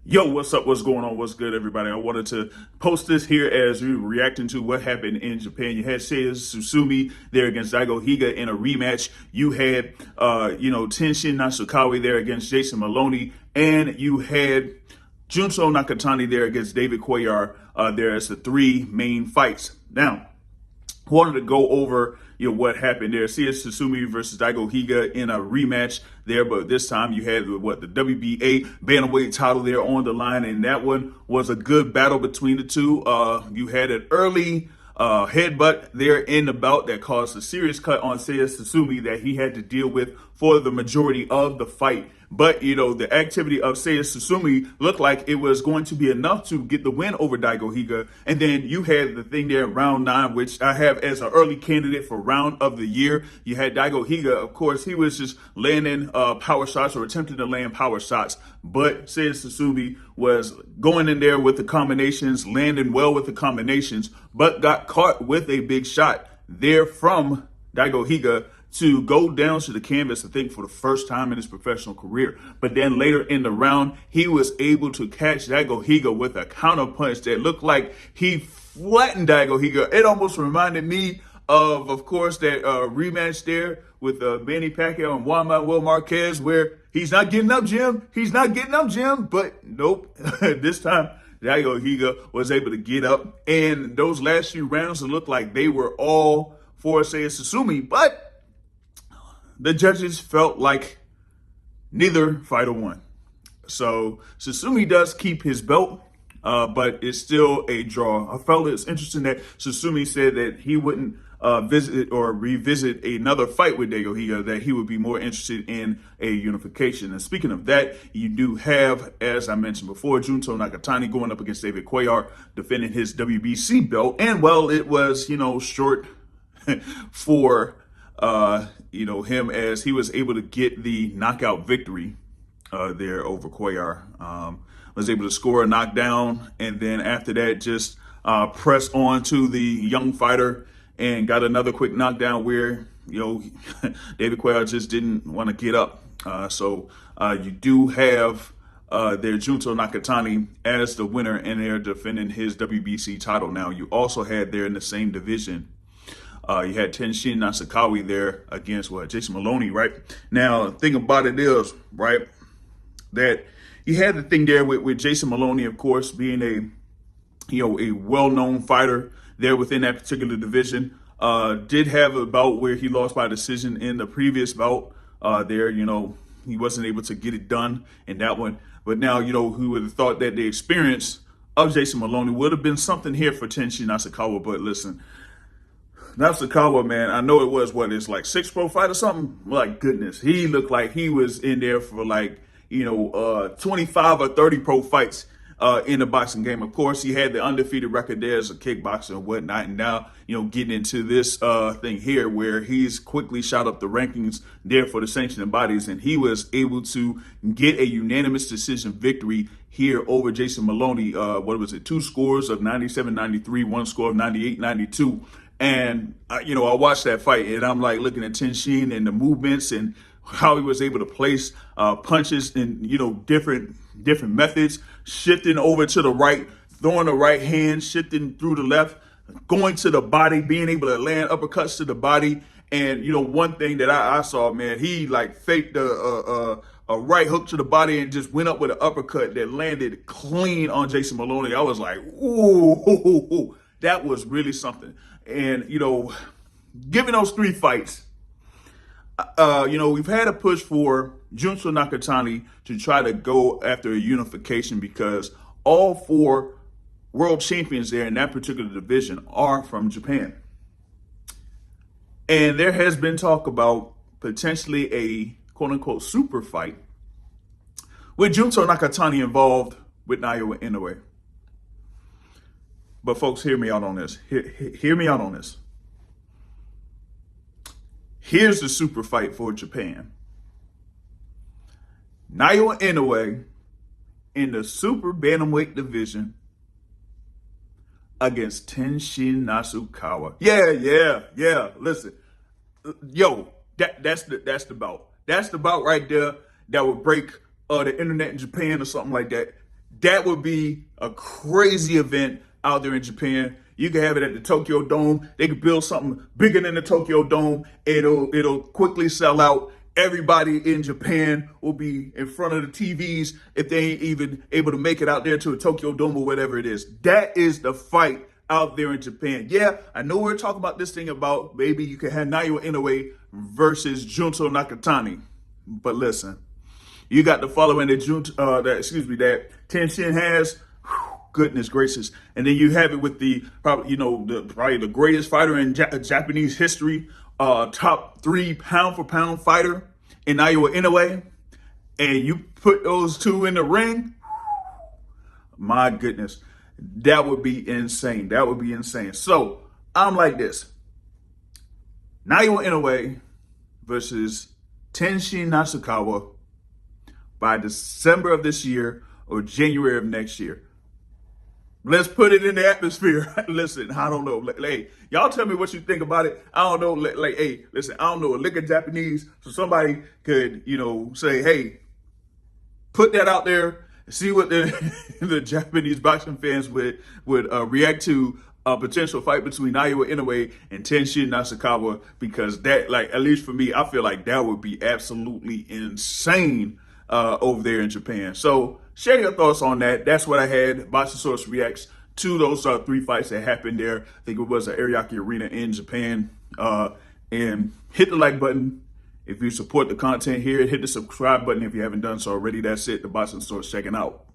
Yo, what's up? What's going on? What's good, everybody? I wanted to post this here as we were reacting to what happened in Japan. You had Seiya Susumi there against Daigo Higa in a rematch. You had, Tenshin Nasukawa there against Jason Maloney. And you had Junto Nakatani there against David Cuellar there as the three main fights. Now, wanted to go over what happened there. Seiya Susumi versus Daigo Higa in a rematch there, but this time you had the WBA bantamweight title there on the line, and that one was a good battle between the two. You had an early headbutt there in the bout that caused a serious cut on Seiya Susumi that he had to deal with for the majority of the fight. But, the activity of Seiya Susumi looked like it was going to be enough to get the win over Daigo Higa. And then you had the thing there in round 9, which I have as an early candidate for round of the year. You had Daigo Higa. Of course, he was just landing power shots or attempting to land power shots. But Seiya Susumi was going in there with the combinations, landing well with the combinations, but got caught with a big shot there from Daigo Higa to go down to the canvas, I think, for the first time in his professional career. But then later in the round, he was able to catch Daigo Higa with a counter punch that looked like he flattened Daigo Higa. It almost reminded me of course, that rematch there with Manny Pacquiao and Juan Manuel Marquez, where he's not getting up, Jim. He's not getting up, Jim. But nope, this time Daigo Higa was able to get up. And those last few rounds, it looked like they were all for Seiya Susumi. But the judges felt like neither fighter won. So Susumi does keep his belt, but it's still a draw. I felt it's interesting that Susumi said that he wouldn't visit or revisit another fight with Daigo Higa, that he would be more interested in a unification. And speaking of that, you do have, as I mentioned before, Junto Nakatani going up against David Cuellar, defending his WBC belt. And, well, it was, short for him, as he was able to get the knockout victory there over Cuellar. Was able to score a knockdown, and then after that just press on to the young fighter and got another quick knockdown where, David Cuellar just didn't want to get up. So you do have their Junto Nakatani as the winner, and they're defending his WBC title. Now, you also had there in the same division, you had Tenshin Nasukawa there against Jason Maloney, right? Now, the thing about it is, right, that you had the thing there with Jason Maloney, of course, being a well-known fighter there within that particular division. Did have a bout where he lost by decision in the previous bout there. He wasn't able to get it done in that one. But now, who would have thought that the experience of Jason Maloney would have been something here for Tenshin Nasukawa. But listen, Nasukawa, man, I know it was, it's like 6 pro fight or something? Like, goodness, he looked like he was in there for 25 or 30 pro fights in the boxing game. Of course, he had the undefeated record there as a kickboxer and whatnot. And now, getting into this thing here where he's quickly shot up the rankings there for the sanctioning bodies. And he was able to get a unanimous decision victory here over Jason Maloney. 2 scores of 97-93, 1 score of 98-92. And, I watched that fight, and I'm like looking at Tenshin and the movements and how he was able to place punches in, different methods, shifting over to the right, throwing the right hand, shifting through the left, going to the body, being able to land uppercuts to the body. And, one thing that I saw, man, he faked a right hook to the body and just went up with an uppercut that landed clean on Jason Maloney. I was like, ooh, that was really something. And, given those 3 fights, we've had a push for Junto Nakatani to try to go after a unification because all 4 world champions there in that particular division are from Japan. And there has been talk about potentially a quote-unquote super fight with Junto Nakatani involved with Naoya Inoue. But folks, hear me out on this. Hear me out on this. Here's the super fight for Japan. Naoya Inoue in the super bantamweight division against Tenshin Nasukawa. Yeah. Listen, that's the bout. That's the bout right there that would break the internet in Japan or something like that. That would be a crazy event out there in Japan. You can have it at the Tokyo Dome. They could build something bigger than the Tokyo Dome. It'll quickly sell out. Everybody in Japan will be in front of the TVs if they ain't even able to make it out there to a Tokyo Dome or whatever it is. That is the fight out there in Japan. Yeah, I know we're talking about this thing about maybe you can have Naoya Inoue versus Junto Nakatani. But listen, you got the following that that Tenshin has. Goodness gracious. And then you have it with probably the greatest fighter in Japanese history, top 3 pound for pound fighter in Naoya Inoue. And you put those two in the ring. My goodness. That would be insane. That would be insane. So I'm like this. Naoya Inoue versus Tenshin Nasukawa by December of this year or January of next year. Let's put it in the atmosphere. Listen, I don't know. Hey, y'all tell me what you think about it. I don't know. Hey, listen, I don't know a lick of Japanese. So somebody could, say, hey, put that out there. See what the Japanese boxing fans would react to a potential fight between Naoya Inoue and Tenshin Nasukawa, because that, at least for me, I feel like that would be absolutely insane over there in Japan. So share your thoughts on that. That's what I had. Boxing Source reacts to those 3 fights that happened there. I think it was at Ariake Arena in Japan. And hit the like button if you support the content here. Hit the subscribe button if you haven't done so already. That's it. The Boxing Source checking out.